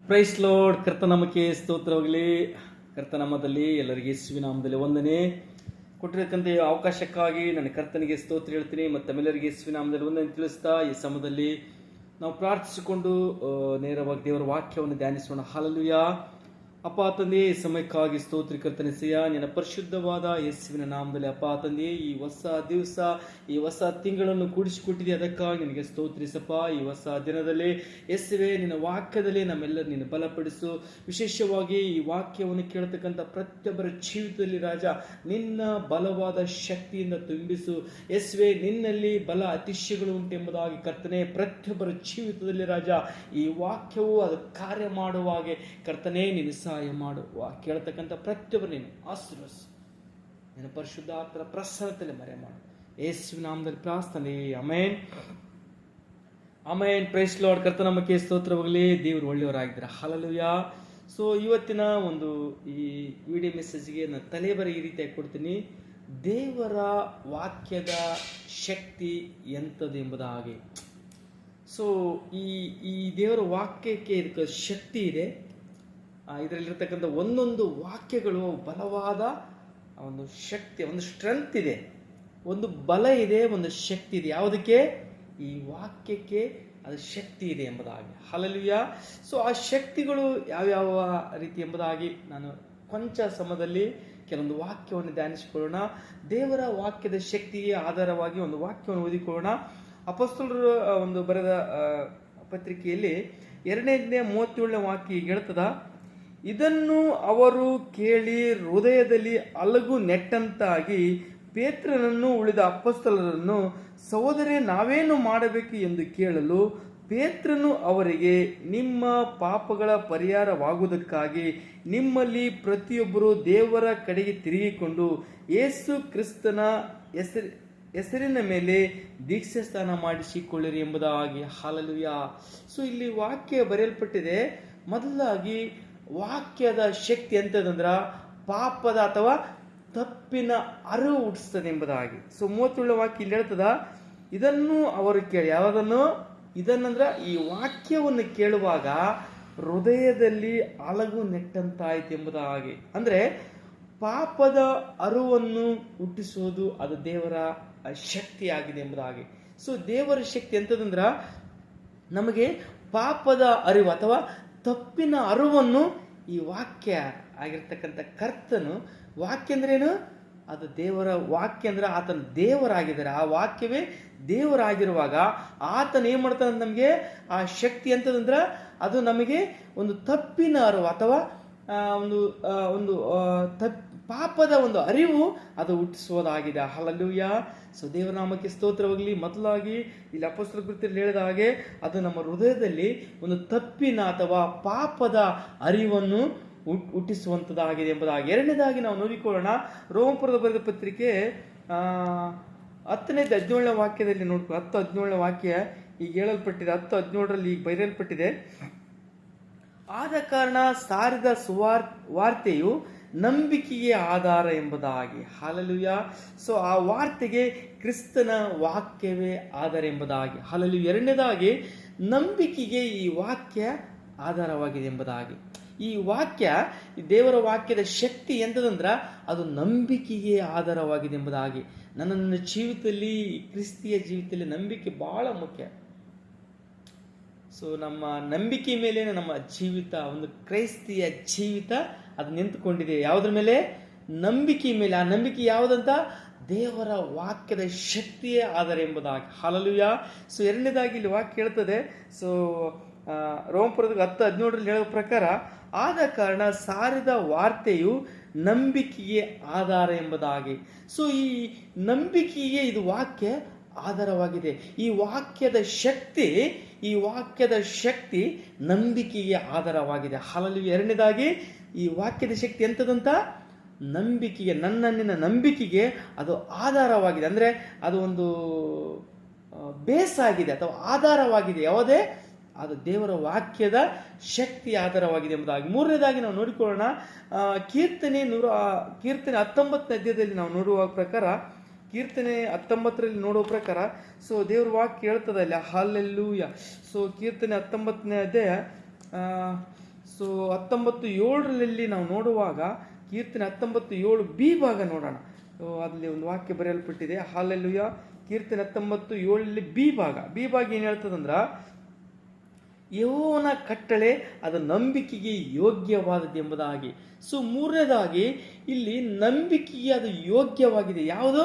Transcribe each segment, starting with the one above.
Price Lord. ಕರ್ತನಾಮಕ್ಕೆ ಸ್ತೋತ್ರವಾಗಲಿ. ಕರ್ತನಾಮದಲ್ಲಿ ಎಲ್ಲರಿಗೆ ಯೇಸುವಿನ ನಾಮದಲ್ಲಿ ವಂದನೆ. ಕೊಟ್ಟಿರತಕ್ಕಂಥ ಅವಕಾಶಕ್ಕಾಗಿ ನನ್ನ ಕರ್ತನಿಗೆ ಸ್ತೋತ್ರ ಹೇಳ್ತೀನಿ ಮತ್ತು ತಮ್ಮೆಲ್ಲರಿಗೆ ಯೇಸುವಿನ ನಾಮದಲ್ಲಿ ವಂದನೆ ತಿಳಿಸ್ತಾ ಈ ಸಮಯದಲ್ಲಿ ನಾವು ಪ್ರಾರ್ಥಿಸಿಕೊಂಡು ನೇರವಾಗಿ ದೇವರ ವಾಕ್ಯವನ್ನು ಧ್ಯಾನಿಸೋಣ. ಹಲ್ಲೆಲೂಯಾ. ಅಪ್ಪ ತಂದೆ, ಈ ಸಮಯಕ್ಕಾಗಿ ಸ್ತೋತ್ರ ಕರ್ತನಿಸಯ್ಯ. ನಿನ್ನ ಪರಿಶುದ್ಧವಾದ ಯೇಸುವಿನ ನಾಮದಲ್ಲಿ ಅಪ್ಪ ತಂದೆ, ಈ ಹೊಸ ದಿವಸ, ಈ ಹೊಸ ತಿಂಗಳನ್ನು ಕೂಡಿಸಿಕೊಟ್ಟಿದೆ, ಅದಕ್ಕಾಗಿ ನಿನಗೆ ಸ್ತೋತ್ರಿಸಪ್ಪ. ಈ ಹೊಸ ದಿನದಲ್ಲಿ ಯೇಸುವೆ, ನಿನ್ನ ವಾಕ್ಯದಲ್ಲಿ ನಮ್ಮೆಲ್ಲರೂ ನಿನ್ನ ಬಲಪಡಿಸು. ವಿಶೇಷವಾಗಿ ಈ ವಾಕ್ಯವನ್ನು ಕೇಳತಕ್ಕಂಥ ಪ್ರತಿಯೊಬ್ಬರ ಜೀವಿತದಲ್ಲಿ ರಾಜ ನಿನ್ನ ಬಲವಾದ ಶಕ್ತಿಯಿಂದ ತುಂಬಿಸು. ಯೇಸುವೆ, ನಿನ್ನಲ್ಲಿ ಬಲ ಅತಿಶಯಗಳು ಉಂಟೆಂಬುದಾಗಿ ಕರ್ತನೆ ಪ್ರತಿಯೊಬ್ಬರ ಜೀವಿತದಲ್ಲಿ ರಾಜ ಈ ವಾಕ್ಯವು ಅದು ಕಾರ್ಯ ಮಾಡುವ ಹಾಗೆ ಕರ್ತನೆ ನೀನು ಸಹಾಯ ಮಾಡುವ. ಕೇಳತಕ್ಕಂಥ ಪ್ರತಿಯೊಬ್ಬರು ನೀನು ಆಶೀರ್ವದಿಸು. ನಿನ್ನ ಪರಿಶುದ್ಧ ಆತ್ಮರ ಪ್ರಸನ್ನತೆಯಲ್ಲಿ ಮರೆ ಮಾಡು. ಯೇಸುವಿನ ನಾಮದಲ್ಲಿ ಪ್ರಾರ್ಥನೆ. Amen, amen. Praise Lord. ಕರ್ತನಾಮಕ್ಕೆ ಸ್ತೋತ್ರವಾಗಲಿ. ದೇವರು ಒಳ್ಳೆಯವರಾಗಿದ್ದಾರೆ. ಹಲ್ಲೆಲೂಯಾ. ಸೊ ಇವತ್ತಿನ ಒಂದು ಈ ವಿಡಿಯೋ ಮೆಸೇಜ್ಗೆ ನಾನು ತಲೆಬರ ಈ ರೀತಿಯಾಗಿ ಕೊಡ್ತೀನಿ. ದೇವರ ವಾಕ್ಯದ ಶಕ್ತಿ ಎಂಥದ್ದು ಎಂಬುದಾಗಿ. ಸೊ ಈ ದೇವರ ವಾಕ್ಯಕ್ಕೆ ಇದಕ್ಕೆ ಶಕ್ತಿ ಇದೆ. ಇದರಲ್ಲಿರ್ತಕ್ಕಂಥ ಒಂದೊಂದು ವಾಕ್ಯಗಳು ಬಲವಾದ ಒಂದು ಶಕ್ತಿ, ಒಂದು ಸ್ಟ್ರೆಂತ್ ಇದೆ, ಒಂದು ಬಲ ಇದೆ, ಒಂದು ಶಕ್ತಿ ಇದೆ. ಯಾವುದಕ್ಕೆ? ಈ ವಾಕ್ಯಕ್ಕೆ ಅದು ಶಕ್ತಿ ಇದೆ ಎಂಬುದಾಗಿ. ಹಲ್ಲೆಲೂಯಾ. ಸೊ ಆ ಶಕ್ತಿಗಳು ಯಾವ್ಯಾವ ರೀತಿ ಎಂಬುದಾಗಿ ನಾನು ಕೊಂಚ ಸಮಯದಲ್ಲಿ ಕೆಲವೊಂದು ವಾಕ್ಯವನ್ನು ಧ್ಯಾನಿಸಿಕೊಳ್ಳೋಣ. ದೇವರ ವಾಕ್ಯದ ಶಕ್ತಿಗೆ ಆಧಾರವಾಗಿ ಒಂದು ವಾಕ್ಯವನ್ನು ಓದಿಕೊಳ್ಳೋಣ. ಅಪೊಸ್ತಲರು ಒಂದು ಬರೆದ ಪತ್ರಿಕೆಯಲ್ಲಿ 2:37 ವಾಕ್ಯ ಹೇಳ್ತದ, ಇದನ್ನು ಅವರು ಕೇಳಿ ಹೃದಯದಲ್ಲಿ ಅಲಗು ನೆಟ್ಟಂತಾಗಿ ಪೇತ್ರನನ್ನು ಉಳಿದ ಅಪೊಸ್ತಲರನ್ನು, ಸಹೋದರರೇ, ನಾವೇನು ಮಾಡಬೇಕು ಎಂದು ಕೇಳಲು, ಪೇತ್ರನು ಅವರಿಗೆ, ನಿಮ್ಮ ಪಾಪಗಳ ಪರಿಹಾರವಾಗುವುದಕ್ಕಾಗಿ ನಿಮ್ಮಲ್ಲಿ ಪ್ರತಿಯೊಬ್ಬರು ದೇವರ ಕಡೆಗೆ ತಿರುಗಿಕೊಂಡು ಯೇಸು ಕ್ರಿಸ್ತನ ಹೆಸರಿನ ಮೇಲೆ ದೀಕ್ಷೆ ಸ್ನಾನ ಮಾಡಿಸಿಕೊಳ್ಳಿರಿ ಎಂಬುದಾಗಿ. ಹಲ್ಲೆಲೂಯಾ. ಸೊ ಇಲ್ಲಿ ವಾಕ್ಯ ಬರೆಯಲ್ಪಟ್ಟಿದೆ. ಮೊದಲಾಗಿ ವಾಕ್ಯದ ಶಕ್ತಿ ಎಂತದಂದ್ರ ಪಾಪದ ಅಥವಾ ತಪ್ಪಿನ ಅರಿವು ಹುಟ್ಟಿಸ್ತದೆ ಎಂಬುದಾಗಿ. ಸೊ 37 ವಾಕ್ಯ ಇಲ್ಲಿ ಹೇಳ್ತದ, ಇದನ್ನು ಅವರು ಕೇಳಿ. ಯಾವುದನ್ನು? ಇದನ್ನಂದ್ರ ಈ ವಾಕ್ಯವನ್ನು ಕೇಳುವಾಗ ಹೃದಯದಲ್ಲಿ ಅಲಗು ನೆಟ್ಟಂತಾಯ್ತು ಎಂಬುದಾಗಿ. ಅಂದ್ರೆ ಪಾಪದ ಅರಿವನ್ನು ಹುಟ್ಟಿಸುವುದು ಅದು ದೇವರ ಶಕ್ತಿ ಆಗಿದೆ ಎಂಬುದಾಗಿ. ಸೊ ದೇವರ ಶಕ್ತಿ ಎಂತದಂದ್ರ ನಮಗೆ ಪಾಪದ ಅರಿವು ಅಥವಾ ತಪ್ಪಿನ ಅರಿವನ್ನು ಈ ವಾಕ್ಯ ಆಗಿರ್ತಕ್ಕಂಥ ಕರ್ತನು. ವಾಕ್ಯ ಅಂದ್ರೇನು? ಅದು ದೇವರ ವಾಕ್ಯ ಅಂದ್ರೆ ಆತನ ದೇವರಾಗಿದ್ದಾರೆ. ಆ ವಾಕ್ಯವೇ ದೇವರಾಗಿರುವಾಗ ಆತನ ಏನ್ ಮಾಡ್ತಾನೆ? ನಮಗೆ ಆ ಶಕ್ತಿ ಎಂತದಂದ್ರ ಅದು ನಮಗೆ ಒಂದು ತಪ್ಪಿನ ಅರಿವು ಅಥವಾ ಒಂದು ಪಾಪದ ಒಂದು ಅರಿವು ಅದು ಹುಟ್ಟಿಸುವುದಾಗಿದೆ. ಹಲ್ಲೆಲೂಯಾ. ಸೊ ದೇವರ ನಾಮಕ್ಕೆ ಸ್ತೋತ್ರವಾಗಲಿ. ಮೊದಲಾಗಿ ಇಲ್ಲಿ ಅಪೊಸ್ತಲರ ಕೃತ್ಯದಲ್ಲಿ ಹೇಳಿದ ಹಾಗೆ ಅದು ನಮ್ಮ ಹೃದಯದಲ್ಲಿ ಒಂದು ತಪ್ಪಿನ ಅಥವಾ ಪಾಪದ ಅರಿವನ್ನು ಹುಟ್ಟಿಸುವಂಥದ್ದಾಗಿದೆ ಎಂಬುದಾಗಿ. ಎರಡನೇದಾಗಿ ನಾವು ನೋಡಿಕೊಳ್ಳೋಣ. ರೋಮಪುರದ ಬರೆದ ಪತ್ರಿಕೆ 10:17 ವಾಕ್ಯದಲ್ಲಿ ನೋಡ್ಕೊ. 10:17 ವಾಕ್ಯ ಈಗ ಹೇಳಲ್ಪಟ್ಟಿದೆ. 10:17 ಈಗ ಬರೆಯಲ್ಪಟ್ಟಿದೆ, ಆದ ಕಾರಣ ಸಾರಿದ ವಾರ್ತೆಯು ನಂಬಿಕೆಗೆ ಆಧಾರ ಎಂಬುದಾಗಿ. ಹಲ್ಲೆಲೂಯಾ. ಸೊ ಆ ವಾರ್ತೆಗೆ ಕ್ರಿಸ್ತನ ವಾಕ್ಯವೇ ಆಧಾರ ಎಂಬುದಾಗಿ. ಹಲ್ಲೆಲೂಯಾ. ಎರಡನೇದಾಗಿ ನಂಬಿಕೆಗೆ ಈ ವಾಕ್ಯ ಆಧಾರವಾಗಿದೆ ಎಂಬುದಾಗಿ. ಈ ವಾಕ್ಯ, ಈ ದೇವರ ವಾಕ್ಯದ ಶಕ್ತಿ ಎಂತದಂದ್ರ ಅದು ನಂಬಿಕೆಗೆ ಆಧಾರವಾಗಿದೆ ಎಂಬುದಾಗಿ. ನನ್ನ ಜೀವಿತದಲ್ಲಿ, ಕ್ರಿಸ್ತಿಯ ಜೀವಿತದಲ್ಲಿ ನಂಬಿಕೆ ಬಹಳ ಮುಖ್ಯ. ಸೊ ನಮ್ಮ ನಂಬಿಕೆ ಮೇಲೆ ನಮ್ಮ ಜೀವಿತ, ಒಂದು ಕ್ರೈಸ್ತಿಯ ಜೀವಿತ ಅದು ನಿಂತುಕೊಂಡಿದೆ. ಯಾವುದ್ರ ಮೇಲೆ? ನಂಬಿಕೆ ಮೇಲೆ. ಆ ನಂಬಿಕೆ ಯಾವುದಂತ? ದೇವರ ವಾಕ್ಯದ ಶಕ್ತಿಯೇ ಆಧಾರ ಎಂಬುದಾಗಿ. ಹಲ್ಲೆಲೂಯಾ. ಸೊ ಎರಡನೇದಾಗಿ ಇಲ್ಲಿ ವಾಕ್ಯ ಹೇಳ್ತದೆ. ಸೊ ರೋಮಪುರದ 10:17 ಹೇಳೋ ಪ್ರಕಾರ, ಆದ ಕಾರಣ ಸಾರಿದ ವಾರ್ತೆಯು ನಂಬಿಕೆಗೆ ಆಧಾರ ಎಂಬುದಾಗಿ. ಸೊ ಈ ನಂಬಿಕೆಗೆ ಇದು ವಾಕ್ಯ ಆಧಾರವಾಗಿದೆ. ಈ ವಾಕ್ಯದ ಶಕ್ತಿ ನಂಬಿಕೆಗೆ ಆಧಾರವಾಗಿದೆ. ಹಲ್ಲೆಲೂಯಾ. ಎರಡನೇದಾಗಿ ಈ ವಾಕ್ಯದ ಶಕ್ತಿ ಎಂತದಂತ? ನಂಬಿಕೆಗೆ, ನಿನ್ನ ನಂಬಿಕೆಗೆ ಅದು ಆಧಾರವಾಗಿದೆ. ಅಂದ್ರೆ ಅದು ಒಂದು ಬೇಸ್ ಆಗಿದೆ ಅಥವಾ ಆಧಾರವಾಗಿದೆ. ಯಾವುದೇ? ಅದು ದೇವರ ವಾಕ್ಯದ ಶಕ್ತಿ ಆಧಾರವಾಗಿದೆ ಎಂಬುದಾಗಿ. ಮೂರನೇದಾಗಿ ನಾವು ನೋಡಿಕೊಳ್ಳೋಣ. ಕೀರ್ತನೆ 19ನೇ ಅಧ್ಯಾಯದಲ್ಲಿ ನಾವು ನೋಡುವ ಪ್ರಕಾರ, ಕೀರ್ತನೆ 19ರಲ್ಲಿ ನೋಡುವ ಪ್ರಕಾರ, ಸೊ ದೇವ್ರ ವಾಕ್ಯ ಹೇಳ್ತದ ಇಲ್ಲ. ಹಲ್ಲೆಲೂಯಾ. ಸೊ ಕೀರ್ತನೆ 19ನೇ ಅಧ್ಯಾಯ ಸೊ 19:7 ನಾವು ನೋಡುವಾಗ ಕೀರ್ತನೆ 19:7 ಬಿ ಭಾಗ ನೋಡೋಣ. ಅಲ್ಲಿ ಒಂದು ವಾಕ್ಯ ಬರೆಯಲ್ಪಟ್ಟಿದೆ. ಹಾಲೆಲೂಯ. ಕೀರ್ತನೆ 19:7 ಬಿ ಭಾಗ ಏನು ಹೇಳ್ತದಂದ್ರ, ಯೆಹೋವನ ಕಟ್ಟಳೆ ಅದು ನಂಬಿಕೆಗೆ ಯೋಗ್ಯವಾದದ್ದು ಎಂಬುದಾಗಿ. ಸೊ ಮೂರನೇದಾಗಿ ಇಲ್ಲಿ ನಂಬಿಕೆಗೆ ಅದು ಯೋಗ್ಯವಾಗಿದೆ. ಯಾವುದು?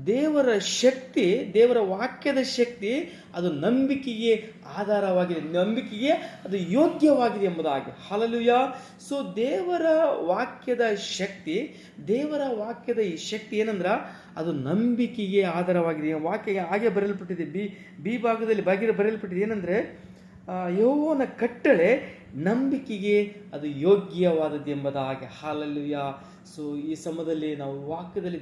ದೇವರ ಶಕ್ತಿ, ದೇವರ ವಾಕ್ಯದ ಶಕ್ತಿ ಅದು ನಂಬಿಕೆಗೆ ಆಧಾರವಾಗಿದೆ, ನಂಬಿಕೆಗೆ ಅದು ಯೋಗ್ಯವಾಗಿದೆ ಎಂಬುದಾಗಿ. ಹಲ್ಲೆಲೂಯ. ಸೊ ದೇವರ ವಾಕ್ಯದ ಶಕ್ತಿ, ದೇವರ ವಾಕ್ಯದ ಈ ಶಕ್ತಿ ಏನಂದ್ರ ಅದು ನಂಬಿಕೆಗೆ ಆಧಾರವಾಗಿದೆ. ವಾಕ್ಯ ಹಾಗೆ ಬರೆಯಲ್ಪಟ್ಟಿದೆ. ಬಿ ಭಾಗದಲ್ಲಿ ಬರೆಯಲ್ಪಟ್ಟಿದೆ ಏನಂದ್ರೆ, ಯೆಹೋವನ ಕಟ್ಟಳೆ ನಂಬಿಕೆಗೆ ಅದು ಯೋಗ್ಯವಾದದ್ದು ಎಂಬುದಾಗಿ. ಹಾಲೆಲೂಯ. ಸೊ ಈ ಸಮಯದಲ್ಲಿ ನಾವು ವಾಕ್ಯದಲ್ಲಿ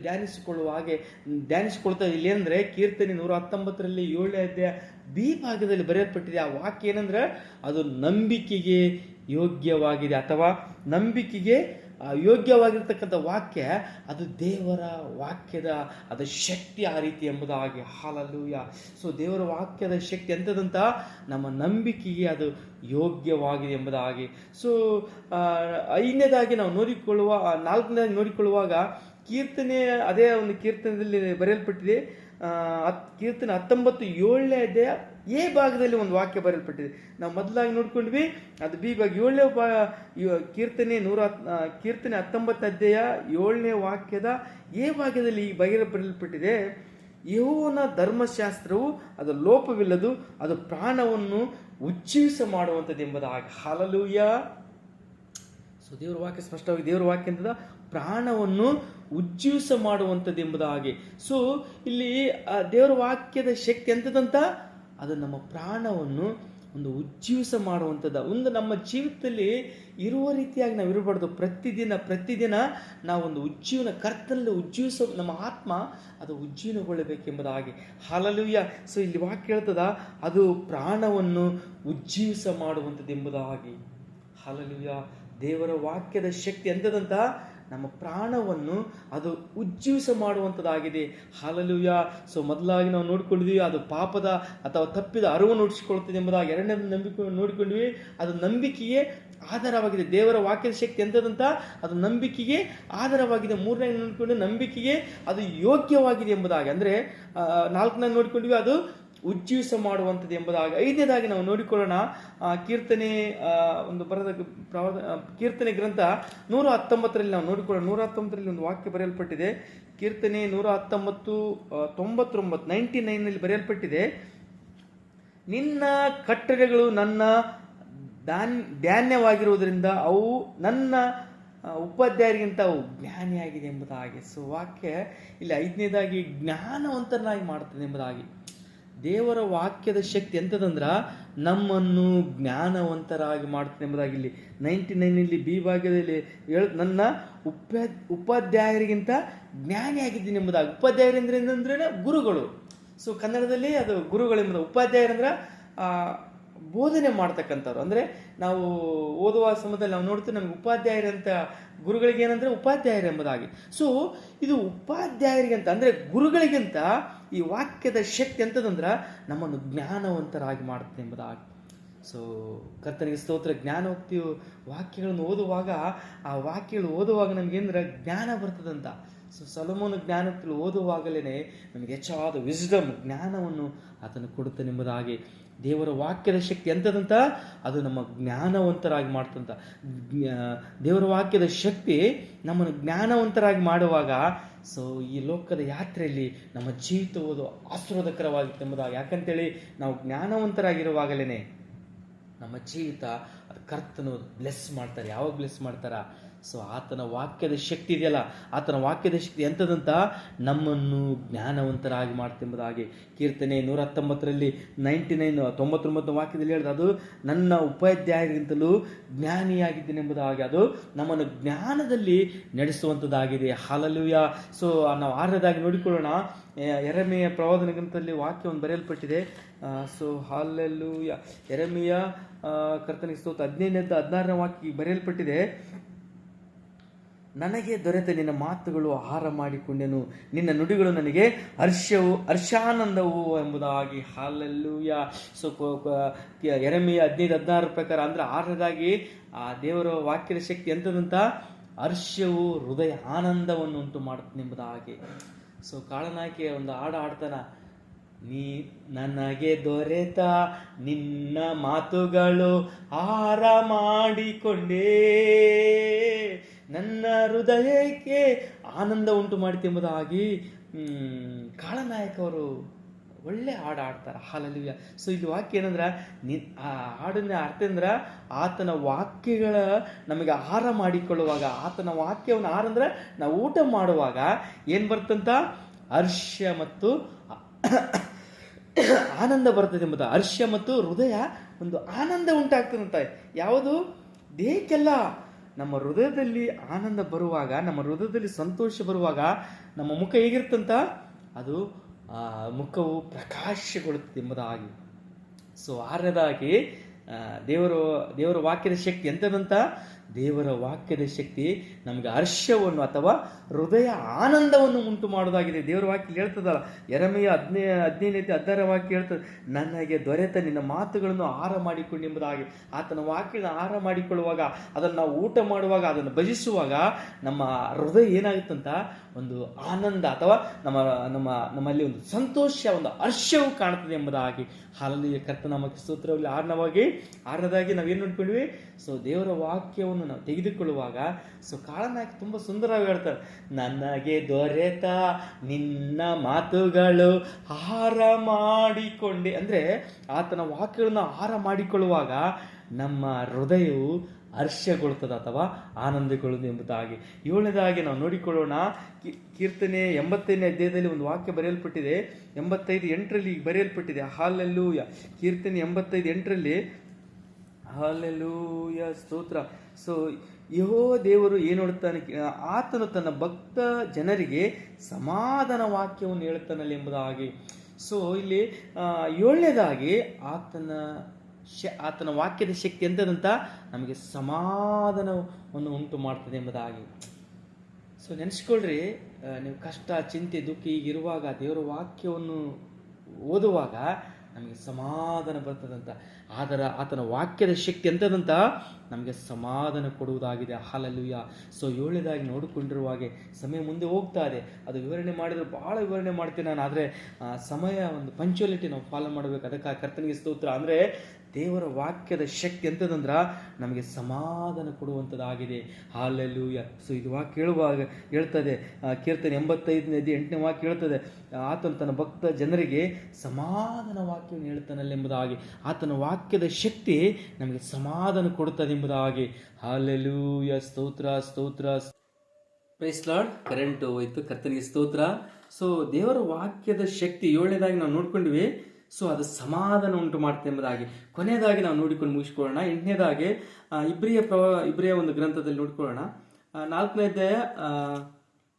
ಧ್ಯಾನಿಸಿಕೊಳ್ತಾ ಇಲ್ಲಿ ಅಂದರೆ ಕೀರ್ತನೆ 119 7ನೇ ಅಧ್ಯಾಯ ಬಿ ಭಾಗದಲ್ಲಿ ಬರೆಯಲ್ಪಟ್ಟಿದೆ. ಆ ವಾಕ್ಯ ಏನಂದ್ರೆ ಅದು ನಂಬಿಕೆಗೆ ಯೋಗ್ಯವಾಗಿದೆ, ಅಥವಾ ನಂಬಿಕೆಗೆ ಯೋಗ್ಯವಾಗಿರ್ತಕ್ಕಂಥ ವಾಕ್ಯ ಅದು ದೇವರ ವಾಕ್ಯದ ಅದು ಶಕ್ತಿ ಆ ರೀತಿ ಎಂಬುದಾಗಿ. ಹಾಲೆಲೂಯ. ಸೊ ದೇವರ ವಾಕ್ಯದ ಶಕ್ತಿ ಎಂಥದಂತ ನಮ್ಮ ನಂಬಿಕೆಗೆ ಅದು ಯೋಗ್ಯವಾಗಿದೆ ಎಂಬುದಾಗಿ. ಸೊ 5ನೇದಾಗಿ ನಾವು ನಾಲ್ಕನೇದಾಗಿ ನೋಡಿಕೊಳ್ಳುವಾಗ ಕೀರ್ತನೆ, ಅದೇ ಒಂದು ಕೀರ್ತನೆಯಲ್ಲಿ ಬರೆಯಲ್ಪಟ್ಟಿದೆ. ಕೀರ್ತನೆ 19:7ನೇ ಅಧ್ಯಾಯ ಎ ಭಾಗದಲ್ಲಿ ಒಂದು ವಾಕ್ಯ ಬರೆಯಲ್ಪಟ್ಟಿದೆ. ನಾವು ಮೊದಲಾಗಿ ನೋಡ್ಕೊಂಡ್ವಿ, ಅದು ಬಿ ಭಾಗ 7ನೇ ಕೀರ್ತನೆ 19ನೇ ಅಧ್ಯಾಯ 7ನೇ ವಾಕ್ಯದ ಎ ಭಾಗದಲ್ಲಿ ಬರೆಯಲ್ಪಟ್ಟಿದೆ, ಯೆಹೋವನ ಧರ್ಮಶಾಸ್ತ್ರವು ಅದು ಲೋಪವಿಲ್ಲದು, ಅದು ಪ್ರಾಣವನ್ನು ಉಜ್ಜೀವಿಸ ಮಾಡುವಂಥದ್ದು ಎಂಬುದಾಗಿ. ಹಲ್ಲೆಲೂಯ. ಸೊ ದೇವರ ವಾಕ್ಯ ಸ್ಪಷ್ಟವಾಗಿ ದೇವರ ವಾಕ್ಯ ಅಂತದ ಪ್ರಾಣವನ್ನು ಉಜ್ಜೀವಿಸ ಮಾಡುವಂಥದ್ದು ಎಂಬುದಾಗಿ. ಸೊ ಇಲ್ಲಿ ದೇವರ ವಾಕ್ಯದ ಶಕ್ತಿ ಎಂಥದಂತ ಅದು ನಮ್ಮ ಪ್ರಾಣವನ್ನು ಒಂದು ಉಜ್ಜೀವಿಸ ಮಾಡುವಂಥದ್ದು. ಒಂದು ನಮ್ಮ ಜೀವಿತದಲ್ಲಿ ಇರುವ ರೀತಿಯಾಗಿ ನಾವು ಇರಬಾರ್ದು. ಪ್ರತಿದಿನ ನಾವೊಂದು ಕರ್ತನಲ್ಲಿ ನಮ್ಮ ಆತ್ಮ ಅದು ಉಜ್ಜೀವನಗೊಳ್ಳಬೇಕೆಂಬುದಾಗಿ. ಹಲ್ಲೆಲೂಯ. ಸೊ ಇಲ್ಲಿ ವಾಕ್ಯ ಹೇಳ್ತದ ಅದು ಪ್ರಾಣವನ್ನು ಉಜ್ಜೀವಿಸ ಮಾಡುವಂಥದ್ದು ಎಂಬುದಾಗಿ. ಹಲ್ಲೆಲೂಯ. ದೇವರ ವಾಕ್ಯದ ಶಕ್ತಿ ಎಂಥದಂತ ನಮ್ಮ ಪ್ರಾಣವನ್ನು ಅದು ಉಜ್ಜೀವಿಸ ಮಾಡುವಂಥದ್ದಾಗಿದೆ. ಹಲ್ಲೆಲೂಯ. ಸೊ ಮೊದಲಾಗಿ ನಾವು ನೋಡಿಕೊಂಡಿದ್ವಿ, ಅದು ಪಾಪದ ಅಥವಾ ತಪ್ಪಿದ ಅರಿವನ್ನು ಉಡಿಸಿಕೊಳ್ಳುತ್ತದೆ ಎಂಬುದಾಗಿ. ಎರಡನೇ ನಂಬಿಕೆ ನೋಡಿಕೊಂಡ್ವಿ, ಅದು ನಂಬಿಕೆಗೆ ಆಧಾರವಾಗಿದೆ. ದೇವರ ವಾಕ್ಯದ ಶಕ್ತಿ ಎಂಥದಂತ ಅದು ನಂಬಿಕೆಗೆ ಆಧಾರವಾಗಿದೆ. ಮೂರನೇ ನೋಡಿಕೊಂಡು ನಂಬಿಕೆಗೆ ಅದು ಯೋಗ್ಯವಾಗಿದೆ ಎಂಬುದಾಗಿ. ಅಂದರೆ 4ನೇ ನೋಡಿಕೊಂಡ್ವಿ, ಅದು ಉಜ್ಜೀವಿಸ ಮಾಡುವಂಥದ್ದು ಎಂಬುದಾಗಿ. 5ನೇದಾಗಿ ನಾವು ನೋಡಿಕೊಳ್ಳೋಣ. ಕೀರ್ತನೆ ಕೀರ್ತನೆ ಗ್ರಂಥ 119 ನಾವು ನೋಡಿಕೊಳ್ಳೋಣ. 119 ಒಂದು ವಾಕ್ಯ ಬರೆಯಲ್ಪಟ್ಟಿದೆ. ಕೀರ್ತನೆ 119:99 ಬರೆಯಲ್ಪಟ್ಟಿದೆ, ನಿನ್ನ ಕಟ್ಟಳೆಗಳು ನನ್ನ ಧ್ಯಾನ್ಯವಾಗಿರುವುದರಿಂದ ಅವು ನನ್ನ ಉಪಾಧ್ಯಾಯರಿಗಿಂತ ಅವು ಜ್ಞಾನಿಯಾಗಿದೆ ಎಂಬುದಾಗಿ. ಸೊ ವಾಕ್ಯ ಇಲ್ಲಿ 5ನೇದಾಗಿ ಜ್ಞಾನವಂತನಾಗಿ ಮಾಡುತ್ತದೆ ಎಂಬುದಾಗಿ. ದೇವರ ವಾಕ್ಯದ ಶಕ್ತಿ ಎಂಥದಂದ್ರ ನಮ್ಮನ್ನು ಜ್ಞಾನವಂತರಾಗಿ ಮಾಡ್ತದೆ ಎಂಬುದಾಗಿ. ಇಲ್ಲಿ 99 ಬಿ ಭಾಗದಲ್ಲಿ ನನ್ನ ಉಪಾಧ್ಯಾಯರಿಗಿಂತ ಜ್ಞಾನಿಯಾಗಿದ್ದೀನಿ ಎಂಬುದಾಗಿ. ಉಪಾಧ್ಯಾಯರು ಅಂದ್ರೆ ಗುರುಗಳು. ಸೊ ಕನ್ನಡದಲ್ಲಿ ಅದು ಗುರುಗಳೆಂಬುದು. ಉಪಾಧ್ಯಾಯರಂದ್ರೆ ಬೋಧನೆ ಮಾಡ್ತಕ್ಕಂಥವ್ರು. ಅಂದರೆ ನಾವು ಓದುವ ಸಮಯದಲ್ಲಿ ನಾವು ನೋಡ್ತೀವಿ, ನಮಗೆ ಉಪಾಧ್ಯಾಯರಂತ ಗುರುಗಳಿಗೆ ಏನಂದರೆ ಉಪಾಧ್ಯಾಯರು ಎಂಬುದಾಗಿ. ಸೊ ಇದು ಉಪಾಧ್ಯಾಯರಿಗಂತ ಅಂದರೆ ಗುರುಗಳಿಗಿಂತ ಈ ವಾಕ್ಯದ ಶಕ್ತಿ ಎಂಥದಂದ್ರೆ ನಮ್ಮನ್ನು ಜ್ಞಾನವಂತರಾಗಿ ಮಾಡುತ್ತೆ ಎಂಬುದಾಗಿ. ಸೊ ಕರ್ತನಿಗೆ ಸ್ತೋತ್ರ. ಜ್ಞಾನೋಕ್ತಿಯು ವಾಕ್ಯಗಳನ್ನು ಓದುವಾಗ, ಆ ವಾಕ್ಯಗಳು ಓದುವಾಗ ನಮಗೇಂದ್ರೆ ಜ್ಞಾನ ಬರ್ತದಂತ. ಸೊ ಸೊಲೊಮೋನ ಜ್ಞಾನೋಕ್ತಿಗಳು ಓದುವಾಗಲೇ ನಮಗೆ ಹೆಚ್ಚಾದ ವಿಸ್ಡಮ್ ಜ್ಞಾನವನ್ನು ಆತನು ಕೊಡುತ್ತಾನೆಂಬುದಾಗಿ. ದೇವರ ವಾಕ್ಯದ ಶಕ್ತಿ ಎಂಥದಂತ ಅದು ನಮ್ಮ ಜ್ಞಾನವಂತರಾಗಿ ಮಾಡ್ತಂತ. ದೇವರ ವಾಕ್ಯದ ಶಕ್ತಿ ನಮ್ಮನ್ನು ಜ್ಞಾನವಂತರಾಗಿ ಮಾಡುವಾಗ ಸೊ ಈ ಲೋಕದ ಯಾತ್ರೆಯಲ್ಲಿ ನಮ್ಮ ಜೀವಿತವುದು ಆಶೀರ್ವಾದಕರವಾಗಿತ್ತು ಎಂಬುದಾಗಿ. ಯಾಕಂತೇಳಿ ನಾವು ಜ್ಞಾನವಂತರಾಗಿರುವಾಗಲೇ ನಮ್ಮ ಜೀವಿತ ಅದು ಕರ್ತನು ಬ್ಲೆಸ್ ಮಾಡ್ತಾರೆ. ಯಾವಾಗ ಬ್ಲೆಸ್ ಮಾಡ್ತಾರ? ಸೊ ಆತನ ವಾಕ್ಯದ ಶಕ್ತಿ ಇದೆಯಲ್ಲ, ಆತನ ವಾಕ್ಯದ ಶಕ್ತಿ ಎಂಥದಂತ ನಮ್ಮನ್ನು ಜ್ಞಾನವಂತರಾಗಿ ಮಾಡ್ತೆಂಬುದಾಗಿ. ಕೀರ್ತನೆ 119 99 ವಾಕ್ಯದಲ್ಲಿ ಹೇಳಿದ್ರೆ, ಅದು ನನ್ನ ಉಪಾಧ್ಯಾಯರಿಗಿಂತಲೂ ಜ್ಞಾನಿಯಾಗಿದ್ದೇನೆಂಬುದಾಗಿ. ಅದು ನಮ್ಮನ್ನು ಜ್ಞಾನದಲ್ಲಿ ನಡೆಸುವಂಥದ್ದಾಗಿದೆ. ಹಲ್ಲೆಲೂಯ. ಸೊ ನಾವು 6ನೇದಾಗಿ ನೋಡಿಕೊಳ್ಳೋಣ. ಯೆರೆಮೀಯ ಪ್ರವಾದನ ಗ್ರಂಥದಲ್ಲಿ ವಾಕ್ಯವನ್ನು ಬರೆಯಲ್ಪಟ್ಟಿದೆ. So hallelujah. ಯೆರೆಮೀಯ ಕರ್ತನಿಗೆ ಸ್ತೋತ್ರ 15ನೇ 16ನೇ ವಾಕ್ಯ ಬರೆಯಲ್ಪಟ್ಟಿದೆ, ನನಗೆ ದೊರೆತ ನಿನ್ನ ಮಾತುಗಳು ಆಹಾರ ಮಾಡಿಕೊಂಡೆನು, ನಿನ್ನ ನುಡಿಗಳು ನನಗೆ ಹರ್ಷಾನಂದವು ಎಂಬುದಾಗಿ. ಹಾಲೆಲ್ಲೂಯ. ಸೊ ಯೆರೆಮೀಯ 15:16 ಪ್ರಕಾರ ಅಂದ್ರೆ ಆರನೇದಾಗಿ ಆ ದೇವರ ವಾಕ್ಯದ ಶಕ್ತಿ ಎಂತದಂತ ಹರ್ಷವು ಹೃದಯ ಆನಂದವನ್ನು ಉಂಟು ಮಾಡುತ್ತೆ ಎಂಬುದಾಗಿ. ಸೊ ಕಾಳನಾಯಕಿ ಒಂದು ಹಾಡು ಆಡ್ತಾನ, ನೀ ನನಗೆ ದೊರೆತ ನಿನ್ನ ಮಾತುಗಳು ಆಹಾರ ಮಾಡಿಕೊಂಡೇ, ನನ್ನ ಹೃದಯಕ್ಕೆ ಆನಂದ ಉಂಟು ಮಾಡಿತು ಎಂಬುದಾಗಿ ಕಾಳನಾಯಕ ಅವರು ಒಳ್ಳೆ ಹಾಡು ಆಡ್ತಾರೆ. ಹಾಲೆಲೂಯ. ಸೊ ಇಲ್ಲಿ ವಾಕ್ಯ ಏನಂದ್ರೆ ಆ ಹಾಡಿನ ಅರ್ಥ ಅಂದ್ರೆ ಆತನ ವಾಕ್ಯಗಳ ನಮಗೆ ಆಹಾರ ಮಾಡಿಕೊಳ್ಳುವಾಗ, ಆತನ ವಾಕ್ಯವನ್ನು ಆಹಾರ ಅಂದ್ರೆ ನಾವು ಊಟ ಮಾಡುವಾಗ ಏನು ಬರ್ತಂತ ಹರ್ಷ ಮತ್ತು ಆನಂದ ಬರ್ತದೆ ಎಂಬುದು. ಹರ್ಷ ಮತ್ತು ಹೃದಯ ಒಂದು ಆನಂದ ಉಂಟಾಗ್ತದಂತ. ಯಾವುದು ದೇಹಕ್ಕೆಲ್ಲ. ನಮ್ಮ ಹೃದಯದಲ್ಲಿ ಆನಂದ ಬರುವಾಗ, ನಮ್ಮ ಹೃದಯದಲ್ಲಿ ಸಂತೋಷ ಬರುವಾಗ ನಮ್ಮ ಮುಖ ಹೇಗಿರ್ತಂತ ಅದು ಮುಖವು ಪ್ರಕಾಶಗೊಳ್ಳುತ್ತದೆ ಎಂಬುದಾಗಿ. ಸೊ ಆರನೇದಾಗಿ ದೇವರ ವಾಕ್ಯದ ಶಕ್ತಿ ಎಂತದಂತ, ದೇವರ ವಾಕ್ಯದ ಶಕ್ತಿ ನಮಗೆ ಹರ್ಷವನ್ನು ಅಥವಾ ಹೃದಯ ಆನಂದವನ್ನು ಉಂಟು ಮಾಡೋದಾಗಿದೆ. ದೇವರ ವಾಕ್ಯ ಹೇಳ್ತದಲ್ಲ, ಯೆರೆಮೀಯ 15:16 ವಾಕ್ಯ ಹೇಳ್ತದೆ, ನನಗೆ ದೊರೆತ ನಿನ್ನ ಮಾತುಗಳನ್ನು ಆಹಾರ ಮಾಡಿಕೊಂಡು ಎಂಬುದಾಗಿ. ಆತನ ವಾಕ್ಯನ ಆಹಾರ ಮಾಡಿಕೊಳ್ಳುವಾಗ, ಅದನ್ನು ನಾವು ಊಟ ಮಾಡುವಾಗ, ಅದನ್ನು ಭಜಿಸುವಾಗ ನಮ್ಮ ಹೃದಯ ಏನಾಗುತ್ತಂತ ಒಂದು ಆನಂದ ಅಥವಾ ನಮ್ಮಲ್ಲಿ ಒಂದು ಸಂತೋಷ, ಒಂದು ಹರ್ಷವು ಕಾಣ್ತದೆ ಎಂಬುದಾಗಿ. ಹಾಲೆಲೂಯ. ಕರ್ತನಾಮಕ್ಕೆ ಸ್ತೋತ್ರವಾಗಲಿ. ಆರನೇದಾಗಿ ನಾವೇನು ನೋಡ್ಕೊಂಡ್ವಿ, ಸೊ ದೇವರ ವಾಕ್ಯವನ್ನು ನಾವು ತೆಗೆದುಕೊಳ್ಳುವಾಗ, ಸೊ ಕಾಳನಾಯಕ ತುಂಬ ಸುಂದರವಾಗಿ ಹೇಳ್ತಾರೆ, ನನಗೆ ದೊರೆತ ನಿನ್ನ ಮಾತುಗಳು ಆಹಾರ ಮಾಡಿಕೊಂಡೆ. ಅಂದರೆ ಆತನ ವಾಕ್ಯಗಳನ್ನು ಆಹಾರ ಮಾಡಿಕೊಳ್ಳುವಾಗ ನಮ್ಮ ಹೃದಯವು ಹರ್ಷಗೊಳ್ಳುತ್ತದೆ ಅಥವಾ ಆನಂದಗೊಳ್ಳುವುದು ಎಂಬುದಾಗಿ. ಏಳನೇದಾಗಿ ನಾವು ನೋಡಿಕೊಳ್ಳೋಣ, ಕೀರ್ತನೆ 85ನೇ ಅಧ್ಯಾಯದಲ್ಲಿ ಒಂದು ವಾಕ್ಯ ಬರೆಯಲ್ಪಟ್ಟಿದೆ. 85:8 ಬರೆಯಲ್ಪಟ್ಟಿದೆ. ಹಾಲೆಲ್ಲೂಯ. ಕೀರ್ತನೆ 85:8 ಹಾಲೆಲ್ಲೂಯ, ಸ್ತೋತ್ರ. ಸೊ ಯೆಹೋವ ದೇವರು ಏನು ಹೇಳ್ತಾನೆ, ಆತನು ತನ್ನ ಭಕ್ತ ಜನರಿಗೆ ಸಮಾಧಾನ ವಾಕ್ಯವನ್ನು ಹೇಳ್ತಾನಲ್ಲ ಎಂಬುದಾಗಿ. ಸೊ ಇಲ್ಲಿ 7ನೇದಾಗಿ ಆತನ ವಾಕ್ಯದ ಶಕ್ತಿ ಎಂತದಂತ ನಮಗೆ ಸಮಾಧಾನವನ್ನು ಉಂಟು ಮಾಡ್ತದೆ ಎಂಬುದಾಗಿ. ಸೊ ನೆನೆಸ್ಕೊಳ್ರಿ, ನೀವು ಕಷ್ಟ, ಚಿಂತೆ, ದುಃಖ ಹೀಗಿರುವಾಗ ದೇವರ ವಾಕ್ಯವನ್ನು ಓದುವಾಗ ನಮಗೆ ಸಮಾಧಾನ ಬರ್ತದಂತ. ಆತನ ವಾಕ್ಯದ ಶಕ್ತಿ ಎಂತದಂತ ನಮಗೆ ಸಮಾಧಾನ ಕೊಡುವುದಾಗಿದೆ. ಹಾಲೆಲೂಯ. ಸೊ 7ನೇದಾಗಿ ನೋಡಿಕೊಂಡಿರುವಾಗೆ ಸಮಯ ಮುಂದೆ ಹೋಗ್ತಾ ಇದೆ. ಅದು ವಿವರಣೆ ಮಾಡಿದ್ರೆ ಭಾಳ ವಿವರಣೆ ಮಾಡ್ತೀನಿ ನಾನು, ಆದರೆ ಸಮಯ ಒಂದು ಪಂಚುಯಾಲಿಟಿ ನಾವು ಫಾಲೋ ಮಾಡಬೇಕು. ಅದಕ್ಕೆ ಕರ್ತನಿಗೆ ಸ್ತೋತ್ರ. ಅಂದರೆ ದೇವರ ವಾಕ್ಯದ ಶಕ್ತಿ ಎಂತದಂದ್ರೆ ನಮಗೆ ಸಮಾಧಾನ ಕೊಡುವಂಥದ್ದಾಗಿದೆ. ಹಾಲೆಲೂಯ. ಸೊ ಇದು ವಾಕ್ಯ ಹೇಳುವಾಗ ಹೇಳ್ತದೆ, ಕೀರ್ತನೆ 85:8 ವಾಕ್ಯ ಹೇಳ್ತದೆ, ಆತನು ತನ್ನ ಭಕ್ತ ಜನರಿಗೆ ಸಮಾಧಾನ ವಾಕ್ಯವನ್ನು ಹೇಳ್ತಾನಲ್ಲ ಎಂಬುದಾಗಿ. ಆತನ ವಾಕ್ಯದ ಶಕ್ತಿ ನಮಗೆ ಸಮಾಧಾನ ಕೊಡುತ್ತದೆ ಎಂಬುದಾಗಿ. ಹಾಲೆಲೂಯ. ಸ್ತೋತ್ರ ಸ್ತೋತ್ರ. Price lord. ಕರೆಂಟ್ ಹೋಯ್ತು. ಕರ್ತನಿಗೆ ಸ್ತೋತ್ರ. ಸೊ ದೇವರ ವಾಕ್ಯದ ಶಕ್ತಿ 7ನೇದಾಗಿ ನಾವು ನೋಡ್ಕೊಂಡ್ವಿ. ಸೊ ಅದು ಸಮಾಧಾನ ಉಂಟು ಮಾಡ್ತದೆ ಎಂಬುದಾಗಿ. ಕೊನೆಯದಾಗಿ ನಾವು ನೋಡಿಕೊಂಡು ಮುಗಿಸ್ಕೊಳ್ಳೋಣ. 8ನೇದಾಗಿ ಇಬ್ರಿಯ ಒಂದು ಗ್ರಂಥದಲ್ಲಿ ನೋಡ್ಕೊಳ್ಳೋಣ. 4ನೇ ಅಧ್ಯಾಯ.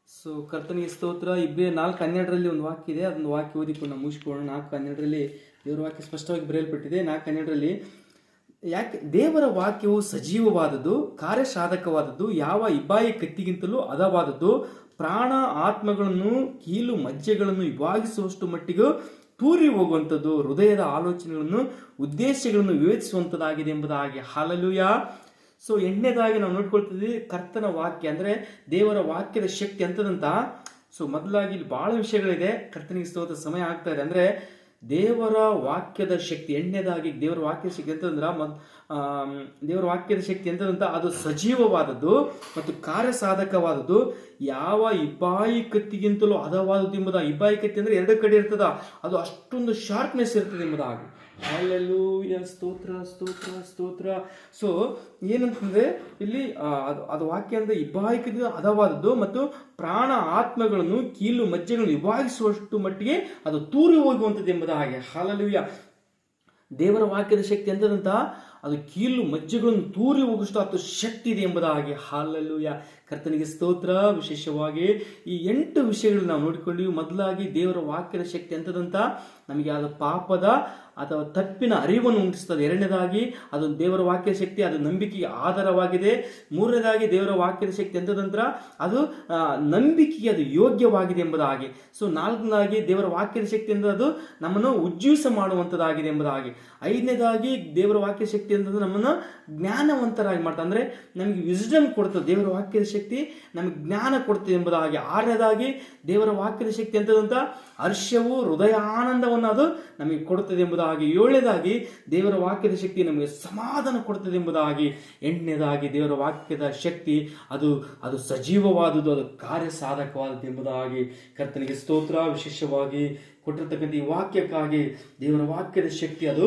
ಸೊ ಕರ್ತನಿಗೆ ಸ್ತೋತ್ರ. ಇಬ್ರಿಯ 4:12 ಒಂದು ವಾಕ್ಯ ಇದೆ, ಅದೊಂದು ವಾಕ್ಯ ಓದಿಕೊಂಡು ನಾವು ಮುಗಿಸ್ಕೊಳ್ಳೋಣ. 4:12 ದೇವರ ವಾಕ್ಯ ಸ್ಪಷ್ಟವಾಗಿ ಬರೆಯಲ್ಪಟ್ಟಿದೆ. 4:12 ಯಾಕೆ ದೇವರ ವಾಕ್ಯವು ಸಜೀವವಾದದ್ದು, ಕಾರ್ಯಸಾಧಕವಾದದ್ದು, ಯಾವ ಇಬ್ಬಾಯಿ ಕತ್ತಿಗಿಂತಲೂ ಹದವಾದದ್ದು, ಪ್ರಾಣ ಆತ್ಮಗಳನ್ನು ಕೀಲು ಮಜ್ಜೆಗಳನ್ನು ವಿಭಾಗಿಸುವಷ್ಟು ಮಟ್ಟಿಗೂ ತೂರಿ ಹೋಗುವಂಥದ್ದು, ಹೃದಯದ ಆಲೋಚನೆಗಳನ್ನು ಉದ್ದೇಶಗಳನ್ನು ವಿವೇಚಿಸುವಂಥದ್ದಾಗಿದೆ ಎಂಬುದಾಗಿ. ಹಾಲೆಲೂಯ. ಸೊ 8ನೇದಾಗಿ ನಾವು ನೋಡ್ಕೊಳ್ತಿದ್ವಿ ಕರ್ತನ ವಾಕ್ಯ ಅಂದರೆ ದೇವರ ವಾಕ್ಯದ ಶಕ್ತಿ ಅಂತದಂತ. ಸೊ ಮೊದಲಾಗಿ ಇಲ್ಲಿ ಭಾಳ ವಿಷಯಗಳಿದೆ. ಕರ್ತನಿಗೆ ಸ್ತೋತ್ರ. ಸಮಯ ಆಗ್ತಾ ಇದೆ. ಅಂದರೆ ದೇವರ ವಾಕ್ಯದ ಶಕ್ತಿ 8ನೇದಾಗಿ ದೇವರ ವಾಕ್ಯದ ಶಕ್ತಿ ಎಂತಂದ್ರೆ ದೇವರ ವಾಕ್ಯದ ಶಕ್ತಿ ಎಂತದಂತ ಅದು ಸಜೀವವಾದದ್ದು ಮತ್ತು ಕಾರ್ಯಸಾಧಕವಾದದ್ದು, ಯಾವ ಇಬ್ಬಾಯಿ ಕತ್ತಿಗಿಂತಲೂ ಹದವಾದದ್ದು ಎಂಬುದಾಗಿ. ಇಬ್ಬಾಯಿ ಕತ್ತಿ ಅಂದರೆ 2 ಕಡೆ ಇರ್ತದ, ಅದು ಅಷ್ಟೊಂದು ಶಾರ್ಪ್ನೆಸ್ ಇರ್ತದೆ ಎಂಬುದಾಗಿ. ಹಲ್ಲೆಲೂಯಾ. ಸ್ತೋತ್ರ ಸ್ತೋತ್ರ ಸ್ತೋತ್ರ. ಸೊ ಏನಂತಂದ್ರೆ ಇಲ್ಲಿ ಅದು ವಾಕ್ಯ ಅಂದ್ರೆ ಇಬ್ಬಾಯಿ ಕತ್ತಿ ಹದವಾದದ್ದು ಮತ್ತು ಪ್ರಾಣ ಆತ್ಮಗಳನ್ನು ಕೀಲು ಮಜ್ಜೆಗಳನ್ನು ವಿಭಾಗಿಸುವಷ್ಟು ಮಟ್ಟಿಗೆ ಅದು ತೂರಿ ಹೋಗುವಂಥದ್ದು ಎಂಬುದಾಗಿ. ಹಲ್ಲೆಲೂಯಾ. ದೇವರ ವಾಕ್ಯದ ಶಕ್ತಿ ಎಂತದಂತ ಅದು ಕೀಲು ಮಜ್ಜೆಗಳನ್ನು ತೂರಿ ಹೋಗುವಷ್ಟು ಅದು ಶಕ್ತಿ ಇದೆ ಎಂಬುದಾಗಿ. ಹಲ್ಲೆಲೂಯಾ. ಕರ್ತನಿಗೆ ಸ್ತೋತ್ರ. ವಿಶೇಷವಾಗಿ ಈ 8 ವಿಷಯಗಳನ್ನು ನಾವು ನೋಡಿಕೊಂಡಿವಿ. ಮೊದಲಾಗಿ ದೇವರ ವಾಕ್ಯದ ಶಕ್ತಿ ಎಂತದಂತ ನಮಗೆ ಅದು ಪಾಪದ ಅಥವಾ ತಪ್ಪಿನ ಅರಿವನ್ನು ಉಂಟಿಸ್ತದೆ. ಎರಡನೇದಾಗಿ ಅದು ದೇವರ ವಾಕ್ಯದ ಶಕ್ತಿ, ಅದು ನಂಬಿಕೆಗೆ ಆಧಾರವಾಗಿದೆ. ಮೂರನೇದಾಗಿ ದೇವರ ವಾಕ್ಯದ ಶಕ್ತಿ ಎಂತದಂತ್ರ ಅದು ನಂಬಿಕೆಗೆ ಅದು ಯೋಗ್ಯವಾಗಿದೆ ಎಂಬುದಾಗಿ. ಸೊ ನಾಲ್ಕನೇದಾಗಿ ದೇವರ ವಾಕ್ಯದ ಶಕ್ತಿ ಎಂದರೆ ಅದು ನಮ್ಮನ್ನು ಉಜ್ಜೀವಿಸ ಮಾಡುವಂಥದ್ದಾಗಿದೆ ಎಂಬುದಾಗಿ. ಐದನೇದಾಗಿ ದೇವರ ವಾಕ್ಯ ಶಕ್ತಿ ಅಂತಂದ್ರೆ ನಮ್ಮನ್ನು ಜ್ಞಾನವಂತರಾಗಿ ಮಾಡ್ತಾ, ಅಂದರೆ ನಮಗೆ ವಿಸ್ಡಮ್ ಕೊಡ್ತದೆ. ದೇವರ ವಾಕ್ಯದ ಶಕ್ತಿ ನಮಗೆ ಜ್ಞಾನ ಕೊಡ್ತದೆ ಎಂಬುದಾಗಿ. ಆರನೇದಾಗಿ ದೇವರ ವಾಕ್ಯದ ಶಕ್ತಿ ಅಂತದಂತ ಹರ್ಷವು ಹೃದಯ ಆನಂದವನ್ನು ಅದು ನಮಗೆ ಕೊಡುತ್ತದೆ ಎಂಬುದಾಗಿ. ಏಳನೇದಾಗಿ ದೇವರ ವಾಕ್ಯದ ಶಕ್ತಿ ನಮಗೆ ಸಮಾಧಾನ ಕೊಡುತ್ತದೆ ಎಂಬುದಾಗಿ. ಎಂಟನೇದಾಗಿ ದೇವರ ವಾಕ್ಯದ ಶಕ್ತಿ ಅದು ಸಜೀವವಾದುದು, ಅದು ಕಾರ್ಯ ಸಾಧಕವಾದದ್ದು ಎಂಬುದಾಗಿ. ಕರ್ತನಿಗೆ ಸ್ತೋತ್ರ. ವಿಶೇಷವಾಗಿ ಕೊಟ್ಟಿರ್ತಕ್ಕಂಥ ಈ ವಾಕ್ಯಕ್ಕಾಗಿ ದೇವರ ವಾಕ್ಯದ ಶಕ್ತಿ ಅದು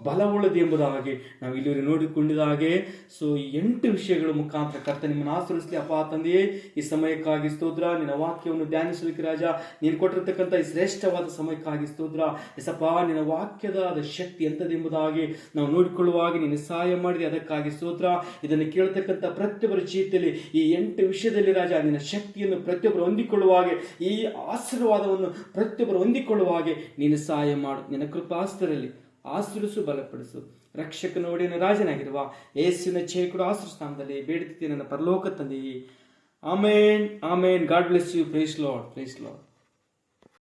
ಬಲವುಳ್ಳದು ಎಂಬುದಾಗಿ ನಾವು ಇಲ್ಲಿ ನೋಡಿಕೊಂಡಿದ ಹಾಗೆ. ಸೊ ಈ 8 ವಿಷಯಗಳ ಮುಖಾಂತರ ಕರ್ತ ನಿಮ್ಮನ್ನು ಆಶೀರ್ವದಿಸಲಿ. ಅಪ್ಪ ತಂದೆಯೇ, ಈ ಸಮಯಕ್ಕಾಗಿ ಸ್ತೋತ್ರ. ನಿನ್ನ ವಾಕ್ಯವನ್ನು ಧ್ಯಾನಿಸಲಿಕ್ಕೆ ರಾಜ ನೀನು ಕೊಟ್ಟಿರ್ತಕ್ಕಂಥ ಈ ಶ್ರೇಷ್ಠವಾದ ಸಮಯಕ್ಕಾಗಿ ಸ್ತೋತ್ರ. ಎಸಪ್ಪ, ನಿನ್ನ ವಾಕ್ಯದ ಶಕ್ತಿ ಎಂಥದೆಂಬುದಾಗಿ ನಾವು ನೋಡಿಕೊಳ್ಳುವಾಗ ನೀನು ಸಹಾಯ ಮಾಡಿದೆ, ಅದಕ್ಕಾಗಿ ಸ್ತೋತ್ರ. ಇದನ್ನು ಕೇಳತಕ್ಕಂಥ ಪ್ರತಿಯೊಬ್ಬರ ಜೀವಿತದಲ್ಲಿ ಈ 8 ವಿಷಯದಲ್ಲಿ ರಾಜ ನಿನ್ನ ಶಕ್ತಿಯನ್ನು ಪ್ರತಿಯೊಬ್ಬರು ಹೊಂದಿಕೊಳ್ಳುವಾಗೆ, ಈ ಆಶೀರ್ವಾದವನ್ನು ಪ್ರತಿಯೊಬ್ಬರು ಹೊಂದಿಕೊಳ್ಳುವಾಗೆ ನೀನು ಸಹಾಯ ಮಾಡು. ನಿನ್ನ ಕೃಪಾಸ್ತರಲ್ಲಿ ಆಶೀರ್ವಿಸು, ಬಲಪಡಿಸು. ರಕ್ಷಕನ ಒಡೆಯನ ರಾಜನಾಗಿರುವ ಯೇಸುವಿನ ಜಯ ಆಶೀರ್ವಾದದಲ್ಲಿ ಬೇಡುತ್ತೀನಿ ನನ್ನ ಪರಲೋಕ ತಂದೆಯೇ. Amen, amen. God bless you. Praise Lord, praise lord.